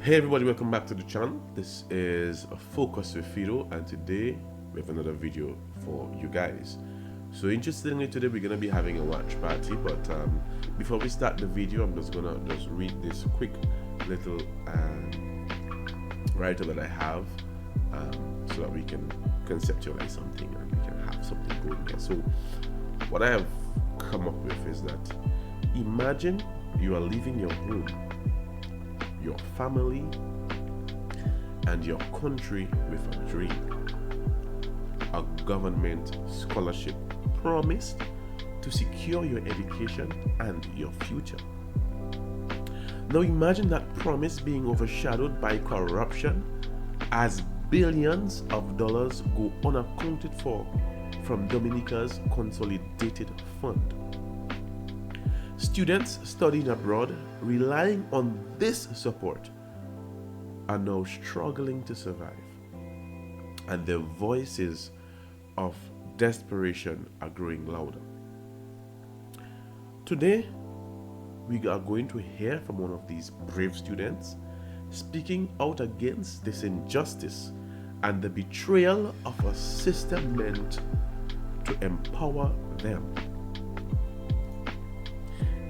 Hey everybody, welcome back to the channel. This is a Focus with Fido, and today we have another video for you guys. So interestingly, today we're gonna be having a watch party, but before we start the video, I'm just gonna read this quick little writer that I have, so that we can conceptualize something and we can have something going here. So what I have come up with is that imagine you are leaving your home, your family, and your country with a dream, a government scholarship promised to secure your education and your future. Now imagine that promise being overshadowed by corruption as billions of dollars go unaccounted for from Dominica's consolidated fund. Students studying abroad, relying on this support, are now struggling to survive, and their voices of desperation are growing louder. Today, we are going to hear from one of these brave students speaking out against this injustice and the betrayal of a system meant to empower them.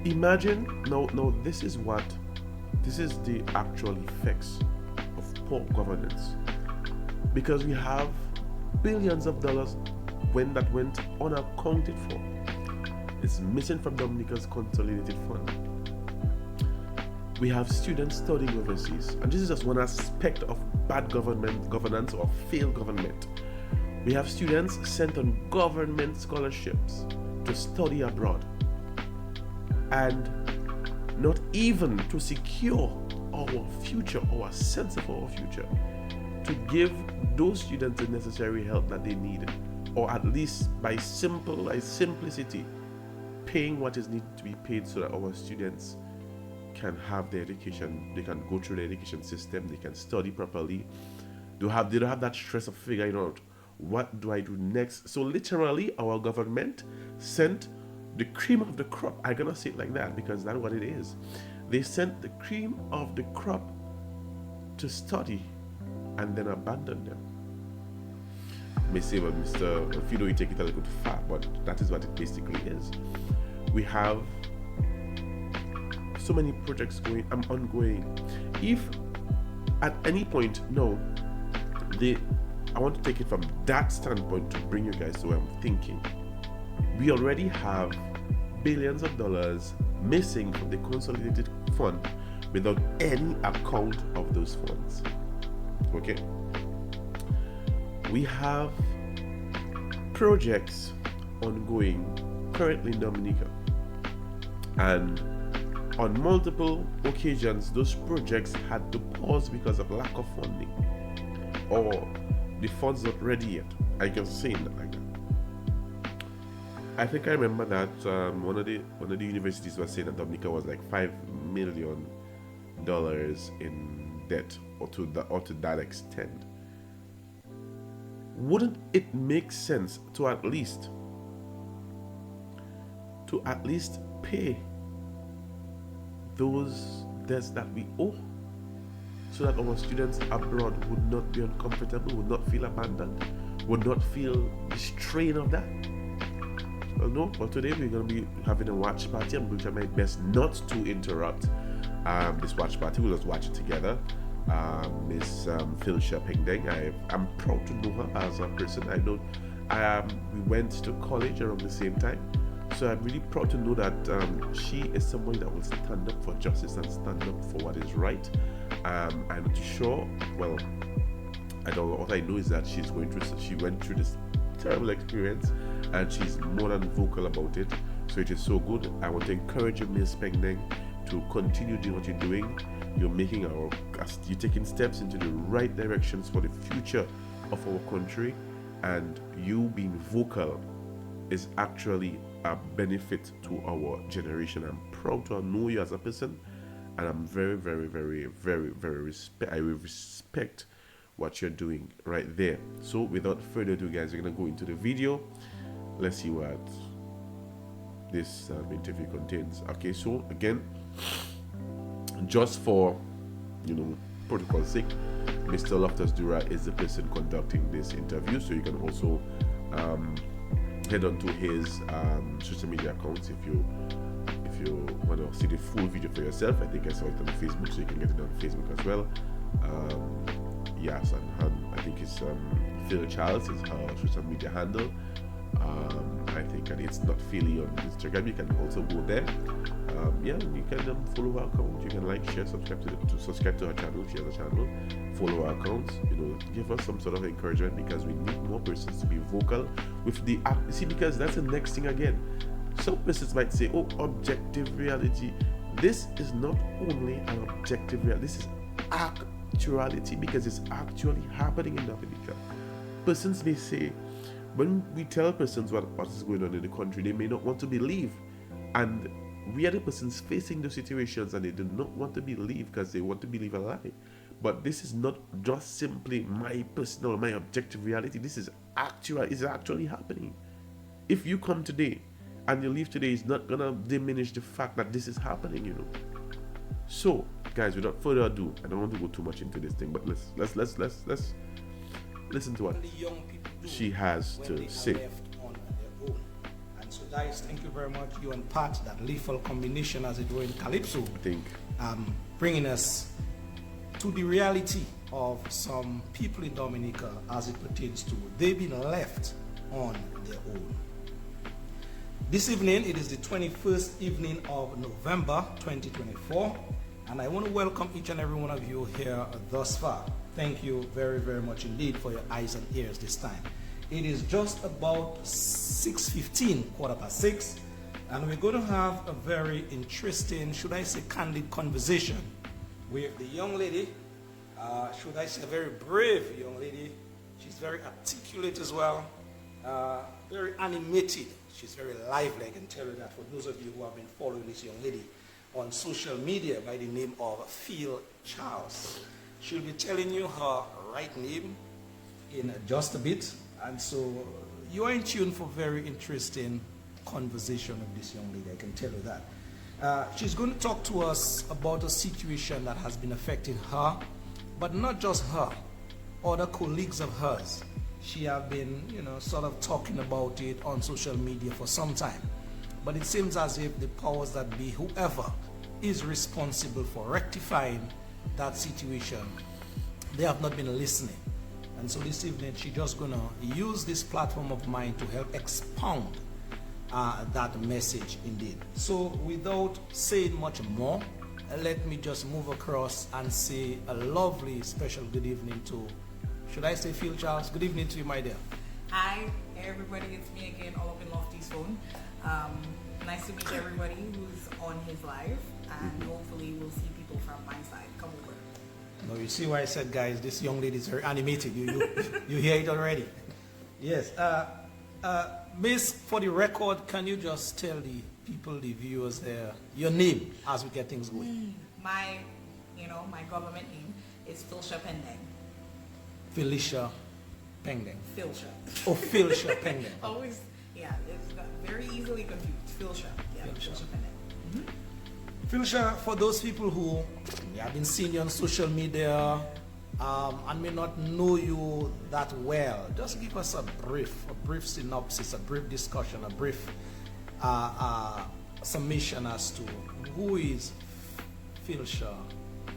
Imagine, now this is the actual effects of poor governance, because we have billions of dollars that went unaccounted for. It's missing from Dominica's consolidated fund. We have students studying overseas, and this is just one aspect of bad governance or failed government. We have students sent on government scholarships to study abroad, and not even to secure our future, our sense of our future, to give those students the necessary help that they need, or at least by simplicity, paying what is needed to be paid so that our students can have their education, they can go through the education system, they can study properly. They don't have that stress of figuring out what do I do next. So literally, our government sent the cream of the crop. I'm gonna say it like that because that's what it is. They sent the cream of the crop to study and then abandoned them. You may say, well, Mr. Fido, you take it a little bit far, but that is what it basically is. We have so many projects ongoing. If at any point, I want to take it from that standpoint to bring you guys to where I'm thinking. We already have billions of dollars missing from the consolidated fund without any account of those funds. Okay? We have projects ongoing currently in Dominica, and on multiple occasions those projects had to pause because of lack of funding, or the funds not ready yet. I can say that like that. I think I remember that one of the universities was saying that Dominica was like $5 million in debt, or to that extent. Wouldn't it make sense to at least pay those debts that we owe, so that our students abroad would not be uncomfortable, would not feel abandoned, would not feel the strain of that? Well, no, but today we're going to be having a watch party. I'm going to try my best not to interrupt this watch party. We'll just watch it together. Miss Philsha Pendenque, I'm proud to know her as a person. I know we went to college around the same time, so I'm really proud to know that she is somebody that will stand up for justice and stand up for what is right. I'm not too sure. Well, I don't know. What I know is that she went through this terrible experience, and she's more than vocal about it. So it is so good. I want to encourage you, Miss Pendenque, to continue doing what you're doing. You're taking steps into the right directions for the future of our country, and you being vocal is actually a benefit to our generation. I'm proud to know you as a person, and I'm very, very, very, very, very I will respect what you're doing right there. So without further ado, guys, we're gonna go into the video. Let's see what this interview contains. Okay, so again, just for protocol sake, Mr. Loftus Dura is the person conducting this interview, so you can also head on to his social media accounts if you want to see the full video for yourself. I think I saw it on Facebook, so you can get it on Facebook as well. Yes, and I think it's Phil Charles is her social media handle. I think, and it's not Philly on Instagram. You can also go there. You can follow our account. You can like, share, subscribe to her channel. She has a channel. Follow our accounts. Give us some sort of encouragement, because we need more persons to be vocal with the act. See, because that's the next thing again. Some persons might say, "Oh, objective reality." This is not only an objective reality. This is actuality, because it's actually happening in Dominica. Persons may say, when we tell persons what is going on in the country, they may not want to believe, and we are the persons facing the situations, and they do not want to believe because they want to believe a lie. But this is not just simply my objective reality. This is actually happening. If you come today and you leave today, it's not gonna diminish the fact that this is happening. So, guys, without further ado, I don't want to go too much into this thing, but let's listen to what she has to say. And so, guys, thank you very much. You unpacked that lethal combination, as it were, in Calypso. I think bringing us to the reality of some people in Dominica as it pertains to they've been left on their own. This evening, it is the 21st evening of November 2024, and I want to welcome each and every one of you here thus far. Thank you very, very much indeed for your eyes and ears this time. It is just about 6:15, 6:15, and we're going to have a very interesting, should I say candid conversation with the young lady, should I say a very brave young lady. She's very articulate as well, very animated. She's very lively, I can tell you that, for those of you who have been following this young lady on social media by the name of Phil Charles. She'll be telling you her right name in just a bit, and so you are in tune for very interesting conversation with this young lady, I can tell you that. She's going to talk to us about a situation that has been affecting her, but not just her, other colleagues of hers. She have been, sort of talking about it on social media for some time. But it seems as if the powers that be, whoever is responsible for rectifying that situation, they have not been listening. And so this evening, she's just gonna use this platform of mine to help expound that message indeed. So without saying much more, let me just move across and say a lovely special good evening to, should I say Phil Charles? Good evening to you, my dear. Hi, everybody. It's me again, all up in Lofty's phone. Nice to meet everybody who's on his live, and hopefully we'll see people from my side come over. No, you see why I said, guys, this young lady is very animated. You hear it already. Yes. Miss, for the record, can you just tell the people, the viewers, your name as we get things going? My government name is Philsha Pendenque. Philsha Pendenque. Philsha. Oh, Philsha Pendenque. Always, yeah, it's very easily confused. Philsha. Yeah, Philsha Pendenque. Philsha, for those people who have been seeing you on social media and may not know you that well, just give us a brief synopsis, a brief discussion, a brief summation as to who is Philsha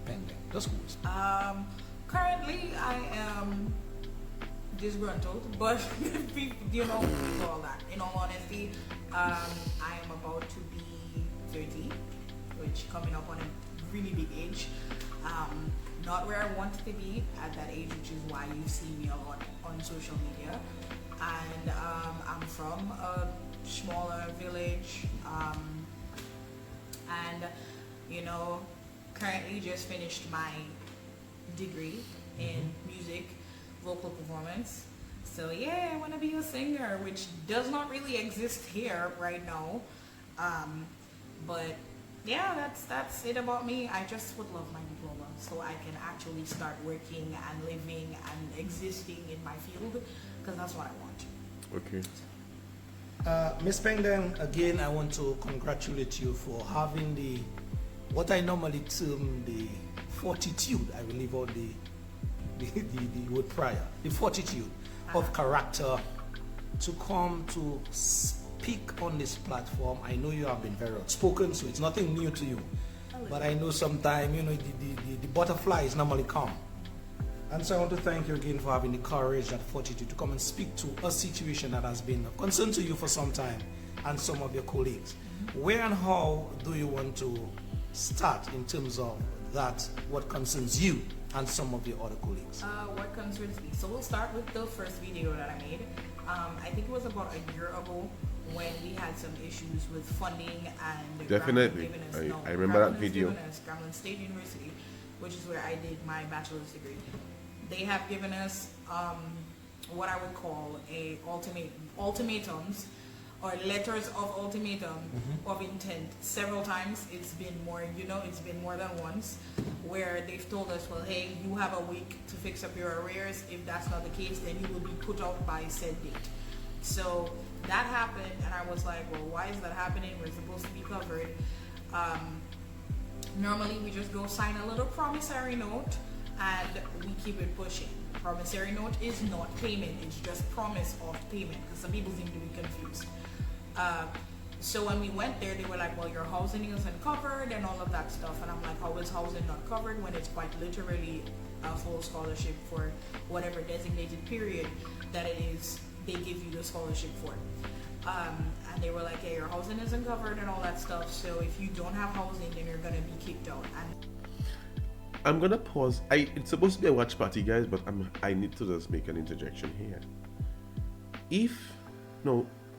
Pendenque. Just who is. Currently, I am disgruntled, but all that. In all honesty, I am about to be 30, which coming up on a really big age. Not where I want to be at that age, which is why you see me a lot on social media. And I'm from a smaller village, and currently just finished my degree in music, vocal performance. So yeah, I want to be a singer, which does not really exist here right now. But yeah, that's it about me. I just would love my diploma so I can actually start working and living and existing in my field, because that's what I want. Okay. Ms. Pendenque, again, I want to congratulate you for having what I normally term the fortitude, I will leave out the word prior, the fortitude of character to come to speak on this platform. I know you have been very outspoken, so it's nothing new to you. But I know sometimes, the butterflies normally come. And so I want to thank you again for having the courage, that fortitude to come and speak to a situation that has been of concern to you for some time and some of your colleagues. Where and how do you want to start in terms of that, what concerns you and some of your other colleagues? What concerns me? So we'll start with the first video that I made. I think it was about a year ago when we had some issues with funding and definitely. I remember that video. Grambling State University, which is where I did my bachelor's degree. They have given us what I would call a ultimatums or letters of ultimatum of intent several times. It's been more, it's been more than once, where they've told us, well, hey, you have a week to fix up your arrears. If that's not the case, then you will be put out by said date. So that happened, and I was like, well, why is that happening? We're supposed to be covered. Normally we just go sign a little promissory note and we keep it pushing. Promissory note is not payment, it's just promise of payment, because some people seem to be confused. So when we went there, they were like, well, your housing isn't covered and all of that stuff. And I'm like, how is housing not covered when it's quite literally a full scholarship for whatever designated period that it is they give you the scholarship for. And they were like, yeah, your housing isn't covered and all that stuff. So if you don't have housing, then you're gonna be kicked out. And I'm gonna pause. It's supposed to be a watch party, guys, but I need to just make an interjection here.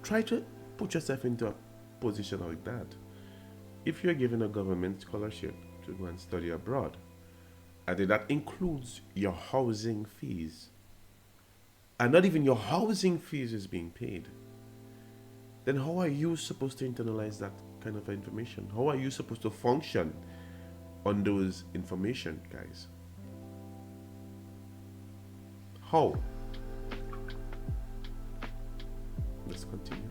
Try to put yourself into a position like that. If you're given a government scholarship to go and study abroad, and then that includes your housing fees, and not even your housing fees is being paid, then how are you supposed to internalize that kind of information? How are you supposed to function on those information, guys? How? Let's continue.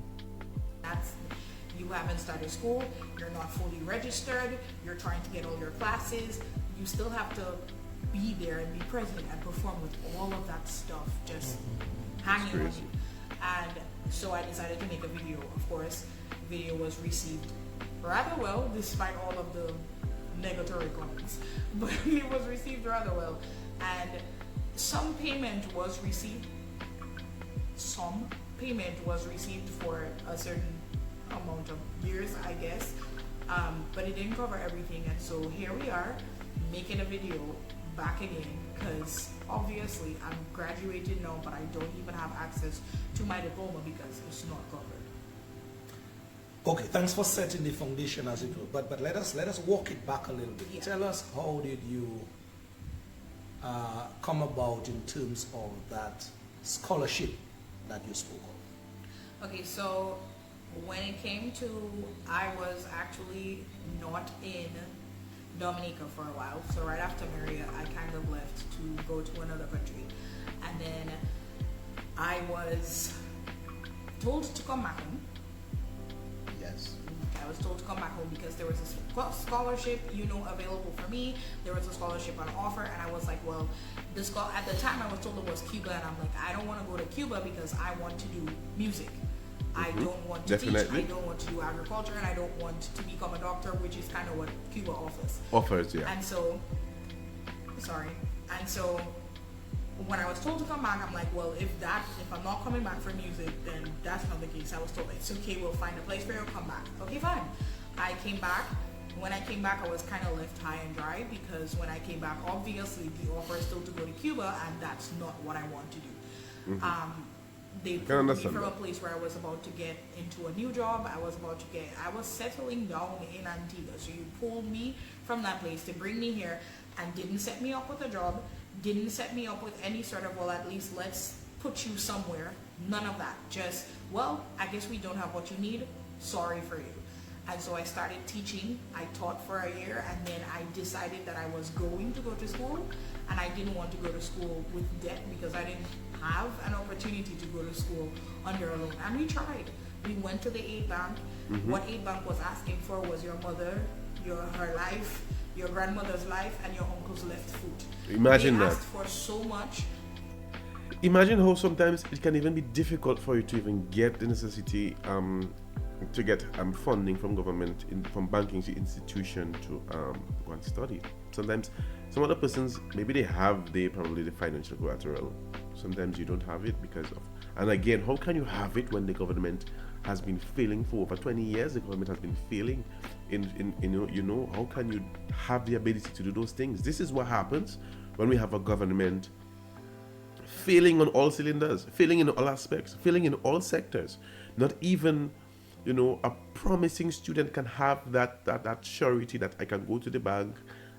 You haven't started school, you're not fully registered, you're trying to get all your classes, you still have to be there and be present and perform with all of that stuff just hanging on you. And so I decided to make a video. Of course, the video was received rather well, despite all of the negatory comments, but it was received rather well. And some payment was received for a certain amount of years, I guess, but it didn't cover everything. And so here we are making a video back again, because obviously I'm graduated now, but I don't even have access to my diploma because it's not covered. Okay, thanks for setting the foundation as it were, but let us walk it back a little bit. Yeah. Tell us, how did you come about in terms of that scholarship that you spoke of? Okay, so when it came to, I was actually not in Dominica for a while. So right after Maria, I kind of left to go to another country. And then I was told to come back home. Yes. I was told to come back home because there was a scholarship, available for me. There was a scholarship on offer, and I was like, well, at the time I was told it was Cuba, and I'm like, I don't want to go to Cuba because I want to do music. I don't want to teach, I don't want to do agriculture, and I don't want to become a doctor, which is kind of what Cuba offers. Yeah. And so when I was told to come back, I'm like, well, if I'm not coming back for music, then that's not the case. I was told, it's okay, we'll find a place for you, come back. Okay, fine. I came back. When I came back, I was kind of left high and dry, because when I came back, obviously the offer is still to go to Cuba, and that's not what I want to do. They pulled me from a place where I was about to get into a new job. I was settling down in Antigua. So you pulled me from that place to bring me here and didn't set me up with a job, didn't set me up with any sort of, well, at least let's put you somewhere. None of that. Just, well, I guess we don't have what you need. Sorry for you. And so I started teaching. I taught for a year, and then I decided that I was going to go to school, and I didn't want to go to school with debt because I didn't have an opportunity to go to school under a loan. And we tried. We went to the aid bank. What aid bank was asking for was your mother, her life, your grandmother's life and your uncle's left foot. Imagine they that. asked for so much. Imagine how sometimes it can even be difficult for you to even get the necessity to get funding from government, from banking institution to go and study. Sometimes some other persons, maybe they have probably the financial collateral. Sometimes you don't have it because of, and again, how can you have it when the government has been failing for over 20 years? The government has been failing in how can you have the ability to do those things? This is what happens when we have a government failing on all cylinders, failing in all aspects, failing in all sectors. Not even a promising student can have that surety that I can go to the bank,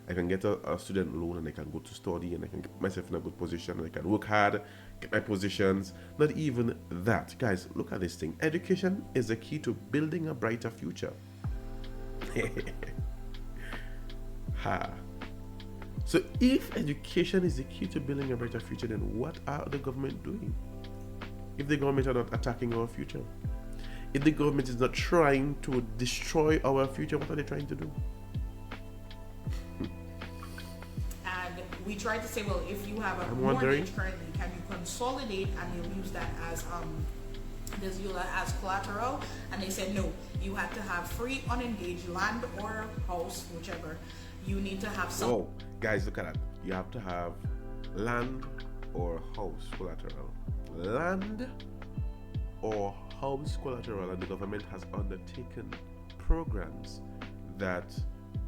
I can get a student loan, and I can go to study, and I can get myself in a good position, and I can work hard, get my positions. Not even that. Guys, look at this thing. Education is the key to building a brighter future. Ha. So if education is the key to building a brighter future, then what are the government doing? If the government are not attacking our future, if the government is not trying to destroy our future, what are they trying to do? And we try to say, well, if you have a mortgage currently, can you consolidate and you'll use that as as collateral? And they said no, you have to have free unengaged land or house, whichever. You need to have some. Oh, guys, look at that. You have to have land or house collateral. Land or house collateral, and the government has undertaken programs that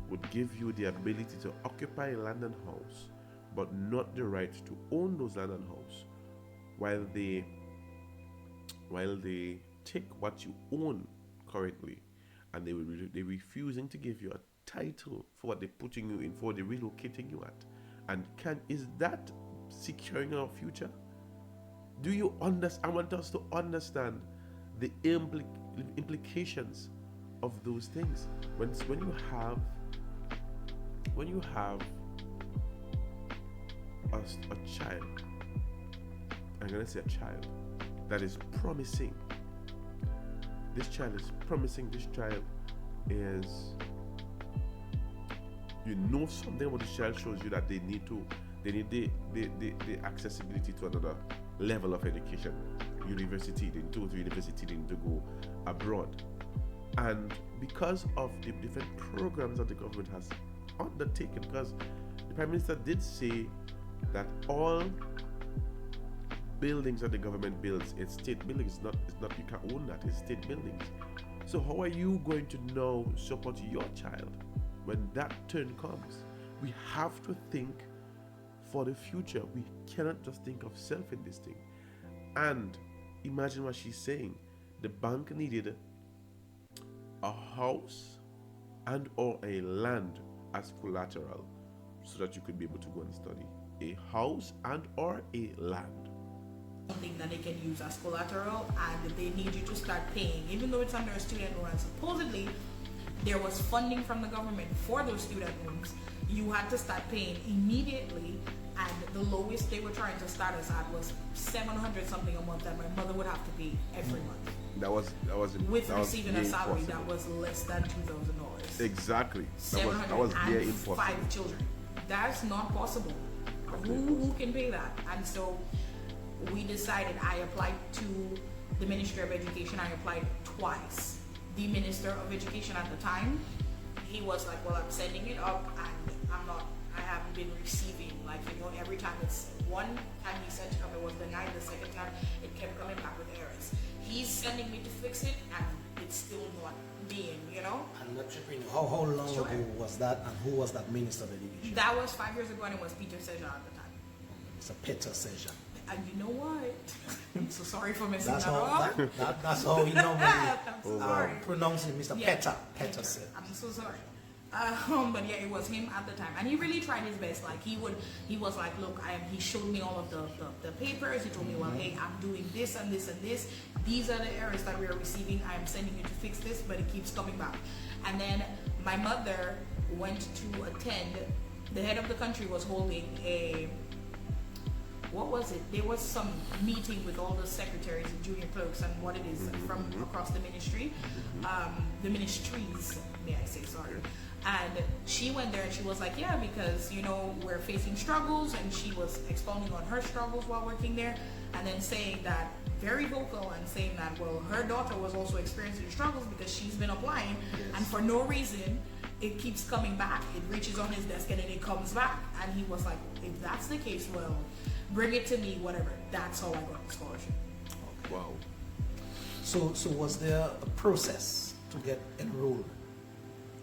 would give you the ability to occupy land and house, but not the right to own those land and house, while they take what you own currently, and they're refusing to give you a title for what they're putting you in, for what they're relocating you at. And is that securing our future? Do you understand? I want us to understand the implications of those things. When you have a child, I'm gonna say a child that is promising. This child is promising. This child is, something about this child shows you that they need the accessibility to another level of education. University, they need to go to university, they need to go abroad. And because of the different programs that the government has undertaken, because the Prime Minister did say that all buildings that the government builds, it's state buildings, it's not you can own that, it's state buildings. So how are you going to now support your child when that turn comes? We have to think for the future. We cannot just think of self in this thing. And imagine what she's saying. The bank needed a house and or a land as collateral so that you could be able to go and study. A house and or a land. Something that they can use as collateral, and they need you to start paying, even though it's under a student loan. And supposedly there was funding from the government for those student loans. You had to start paying immediately, and the lowest they were trying to start us at was $700 something a month that my mother would have to pay every month. That was with receiving a salary that was less than $2,000. Exactly. That was impossible. 5 children. That's not possible. Who can pay that? And so we decided, I applied to the Ministry of Education. I applied twice. The Minister of Education at the time, he was like, well, I'm sending it up and I haven't been receiving, every time one time he sent it up, it was denied. The second time it kept coming back with errors. He's sending me to fix it and it's still not being, I'm not sure. How long ago was that, and who was that Minister of Education? That was 5 years ago, and it was Peter Seja at the time. It's a Peter Seja. And you know what? I'm so sorry for messing That's that up. That's how we normally I'm sorry. pronounce it, Mr. Yeah, Peter Seja. I'm so sorry. But yeah, it was him at the time, and he really tried his best. Like he was like, look, he showed me all of the papers. He told me, well, hey, I'm doing this and this and this. These are the errors that we are receiving. I am sending you to fix this, but it keeps coming back. And then my mother went to attend. The head of the country was holding what was it? There was some meeting with all the secretaries and junior clerks and what it is from across the ministry, the ministries, may I say, sorry. And she went there and she was like, yeah, because, you know, we're facing struggles, and she was expounding on her struggles while working there, and then saying that, very vocal, and saying that, well, her daughter was also experiencing struggles because she's been applying, and for no reason, it keeps coming back. It reaches on his desk and then it comes back. And he was like, if that's the case, well, bring it to me, whatever. That's how I got the scholarship. Okay. Wow. So was there a process to get enrolled?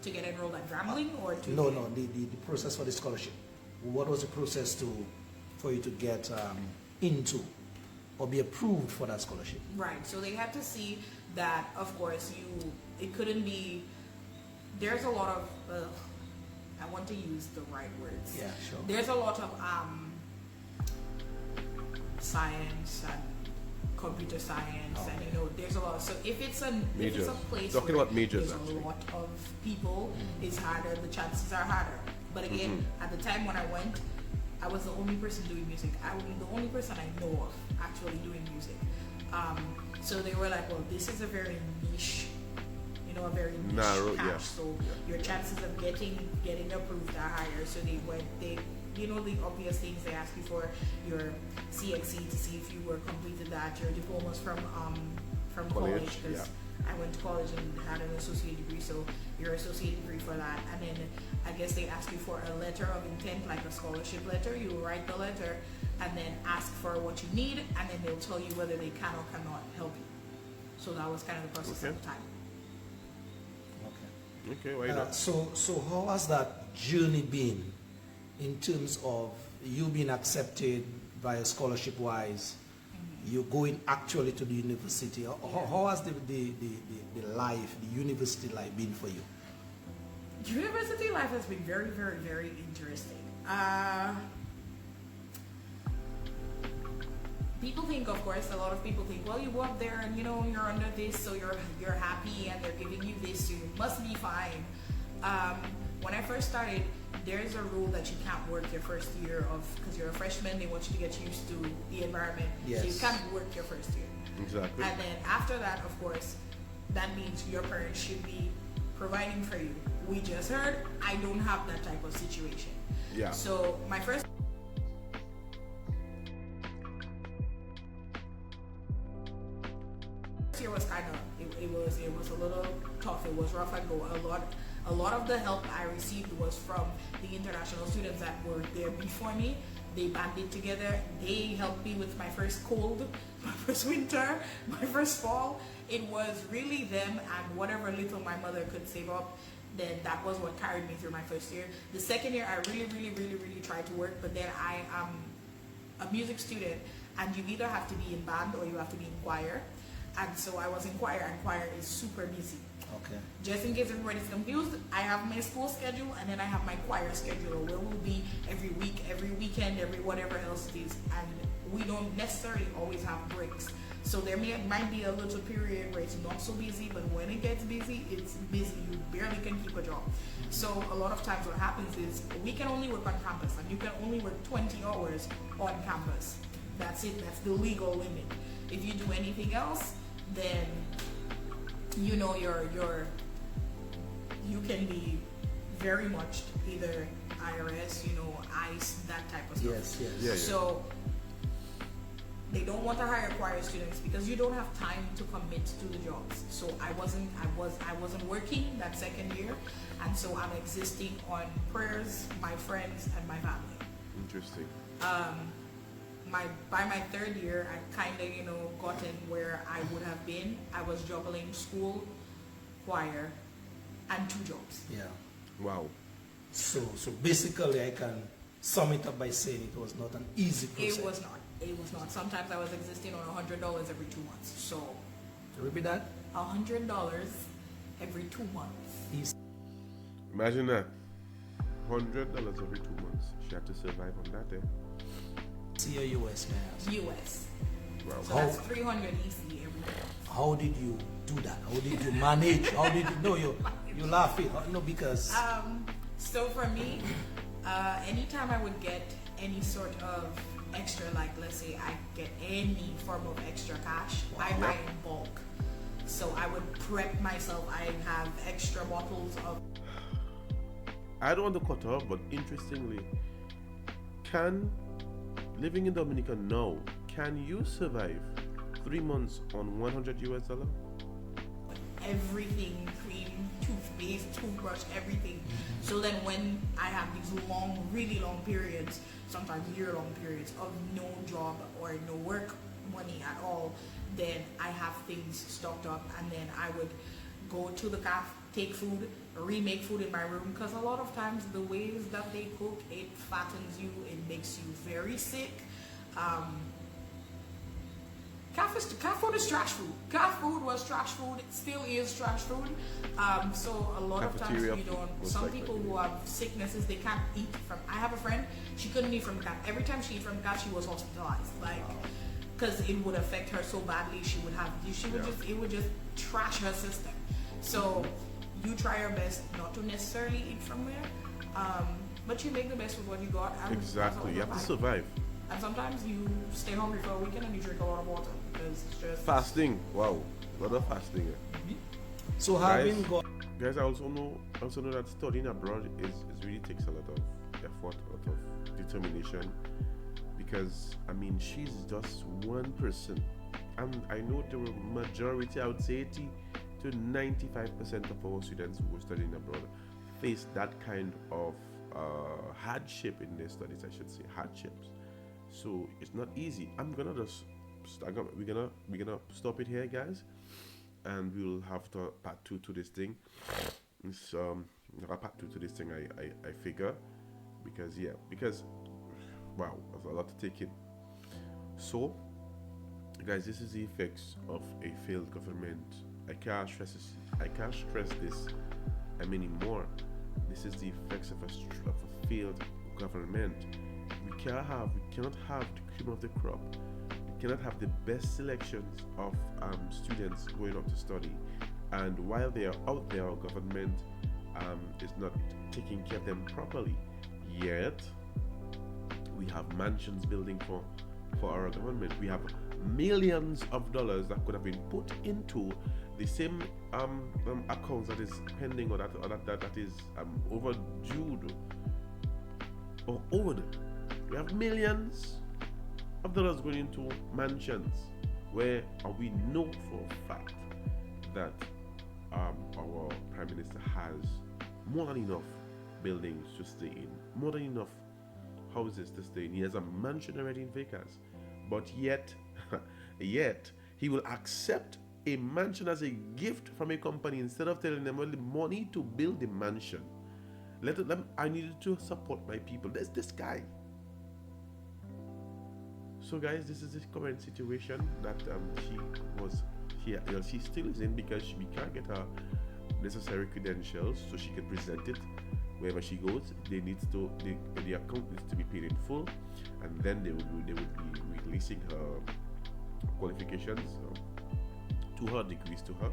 To get enrolled at Grambling, or to No, the process for the scholarship. What was the process for you to get into or be approved for that scholarship? Right. So they had to see that, of course, it couldn't be. There's a lot of. I want to use the right words. Yeah, sure. There's a lot of science and computer science, Okay. and you know, there's a lot. So if it's a place Talking where about majors, there's actually. a lot of people, it's harder. The chances are harder. But again, at the time when I went, I was the only person doing music. I was the only person I know of actually doing music. So they were like, well, this is a very niche, a very niche Narrow, patch. yeah. So your chances of getting approved are higher. So they the obvious things they ask you for, your CXC to see if you were completed that, your diplomas from college, because yeah. I went to college and had an associate degree, so your associate degree for that. And then I guess they ask you for a letter of intent, like a scholarship letter. You write the letter and then ask for what you need, and then they'll tell you whether they can or cannot help you. So that was kind of the process at the time. Okay. Okay, why not? So how has that journey been in terms of you being accepted by a scholarship wise? You're going actually to the university. How has the life, the university life been for you? University life has been very, very, very interesting. People think, of course, a lot of people think, well, you go up there and you're under this, so you're happy, and they're giving you this, so you must be fine. When I first started, there's a rule that you can't work your first year because you're a freshman. They want you to get used to the environment, yes. So you can't work your first year. Exactly. And then after that, of course, that means your parents should be providing for you. We just heard I don't have that type of situation. Yeah. So my first year was kind of it was a little tough. It was rough and go. A lot of the help I received was from the international students that were there before me. They banded together. They helped me with my first cold, my first winter, my first fall. It was really them and whatever little my mother could save up. Then that was what carried me through my first year. The second year, I really, really, really, really tried to work. But then I am a music student, and you either have to be in band or you have to be in choir. And so I was in choir, and choir is super busy. Okay. Just in case everybody's confused, I have my school schedule and then I have my choir schedule where we'll be every week, every weekend, every whatever else it is. And we don't necessarily always have breaks. So there might be a little period where it's not so busy, but when it gets busy, it's busy. You barely can keep a job. So a lot of times what happens is we can only work on campus, and you can only work 20 hours on campus. That's it. That's the legal limit. If you do anything else, then you can be very much either IRS, ICE, that type of stuff. Yes. Yeah. So they don't want to hire choir students because you don't have time to commit to the jobs. So I wasn't working that second year, and so I'm existing on prayers, my friends, and my family. Interesting. By my third year, I kind of gotten where I would have been. I was juggling school, choir, and 2 jobs. Yeah. Wow. So basically, I can sum it up by saying it was not an easy process. It was not. Sometimes I was existing on $100 every 2 months. So Repeat that. $100 every 2 months. Imagine that. $100 every 2 months. She had to survive on that, eh? See a US, man. US. Wow. So that's 300 easily every month. How did you do that? How did you manage? How did you know you laughing? No, because So for me, anytime I would get any sort of extra, like let's say I get any form of extra cash, I buy in bulk. So I would prep myself. I have extra bottles of I don't want to cut off, but interestingly, can living in Dominica now, can you survive 3 months on $100? Everything, cream, toothpaste, toothbrush, everything. So then when I have these long, really long periods, sometimes year-long periods of no job or no work money at all, then I have things stocked up, and then I would go to the cafe, take food, remake food in my room, because a lot of times the ways that they cook, it fattens you, it makes you very sick. Cafe food is trash food. Cafe food was trash food. It still is trash food. So a lot of times Cafeteria we don't. food, Some most people likely. who have sicknesses, they can't eat from. I have a friend. She couldn't eat from cafe. Every time she ate from cafe, she was hospitalized. Like, because it would affect her so badly. She would have. She would just. It would just trash her system. So you try your best not to necessarily eat from there, but you make the best with what you got. And Exactly. You have to survive. And sometimes you stay hungry for a weekend and you drink a lot of water because it's just Fasting. Wow. A lot of fasting. So having Guys, got Guys, I also know that studying abroad is really takes a lot of effort, a lot of determination. Because I mean, she's just one person, and I know the majority, I would say 80 to 95% of our students who are studying abroad face that kind of hardship in their studies. I should say hardships. So it's not easy. We're gonna stop it here, guys, and we'll have to part two to this thing. It's part two to this thing. I figure, because wow, there's a lot to take in. So, guys, this is the effects of a failed government. I can't stress this anymore. This is the effects of a failed government. We cannot have the cream of the crop. We cannot have the best selections of students going up to study, and while they are out there, our government is not taking care of them properly. Yet we have mansions building for our government. We have millions of dollars that could have been put into the same accounts that is pending, or that is overdue or owed. We have millions of dollars going into mansions where we know for a fact that our prime minister has more than enough buildings to stay in, more than enough houses to stay in. He has a mansion already in Vegas, but yet he will accept a mansion as a gift from a company instead of telling them, well, the money to build the mansion, I needed to support my people. There's this guy. So guys, this is the current situation that she still is in, because we can't get her necessary credentials so she can present it wherever she goes. The account needs to be paid in full, and then they would be releasing her qualifications to her, degrees to her.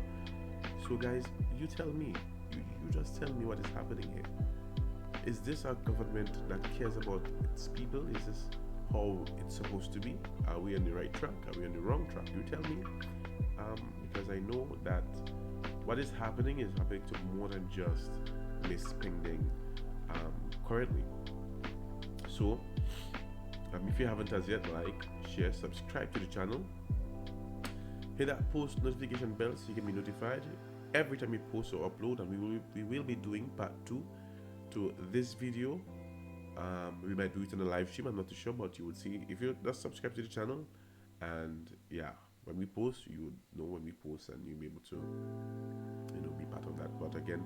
So guys, you tell me, you just tell me what is happening here. Is this a government that cares about its people? Is this how it's supposed to be? Are we on the right track? Are we on the wrong track? You tell me, because I know that what is happening to more than just Miss Pendenque currently. So if you haven't as yet, like, share, subscribe to the channel, hit that post notification bell so you can be notified every time we post or upload. And we will be doing part 2 to this video. We might do it on a live stream, I'm not too sure, but you would see if you just subscribe to the channel, and when we post, you would know when we post, and you'll be able to be part of that. But again,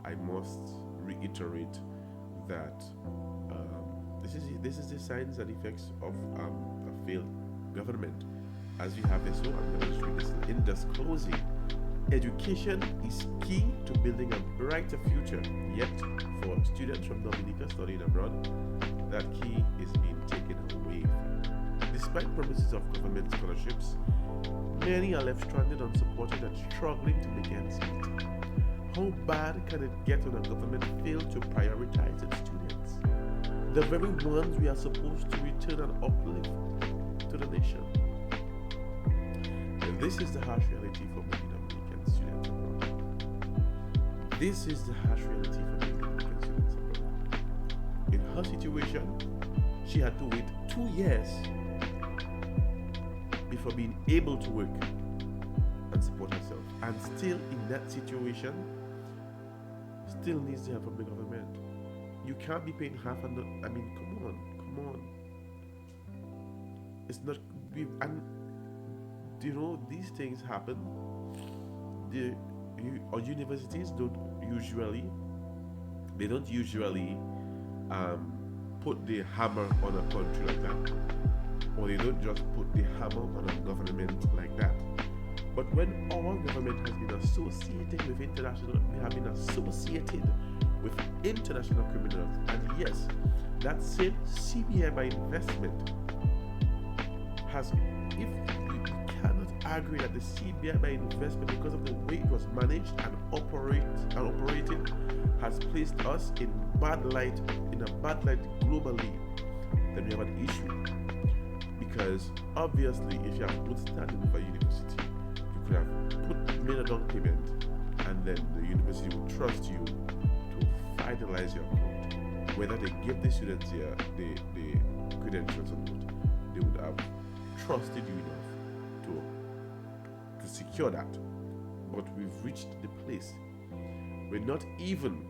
I must reiterate that this is the signs and effects of a failed government. As we have this, so I'm going to read this in disclosing. Education is key to building a brighter future. Yet, for students from Dominica studying abroad, that key is being taken away. Despite promises of government scholarships, many are left stranded, unsupported, and struggling to make ends meet. How bad can it get when a government fails to prioritize its students, the very ones we are supposed to return and uplift to the nation? And this is the harsh reality for many Dominican students abroad. This is the harsh reality for many Dominican students abroad. her situation, she had to wait 2 years before being able to work and support herself. And still in that situation, still needs the help from the government. You can't be paying half and I mean, come on. It's not, and you know, these things happen. Our universities don't usually put the hammer on a country like that, or they don't just put the hammer on a government like that. But when our government has been associated with international criminals, and yes, that same CBI investment has, if you cannot argue that the CBI investment, because of the way it was managed and operated, has placed us in a bad light globally, then we have an issue. Because obviously, if you have good standing with a university, you could have made a down payment, and then the university would trust you to finalize your account. Whether they give the students the credentials or not, they would have trusted you enough to secure that. But we've reached the place where not even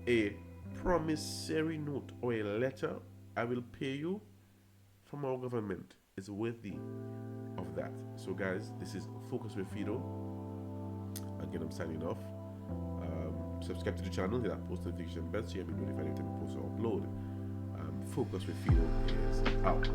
a promissory note or a letter, I will pay you, from our government is worthy of that. So guys, this is Focus with Fido. Again, I'm signing off. Subscribe to the channel, hit that post notification bell so you'll be notified every time we post or upload. Focus with Fido is out.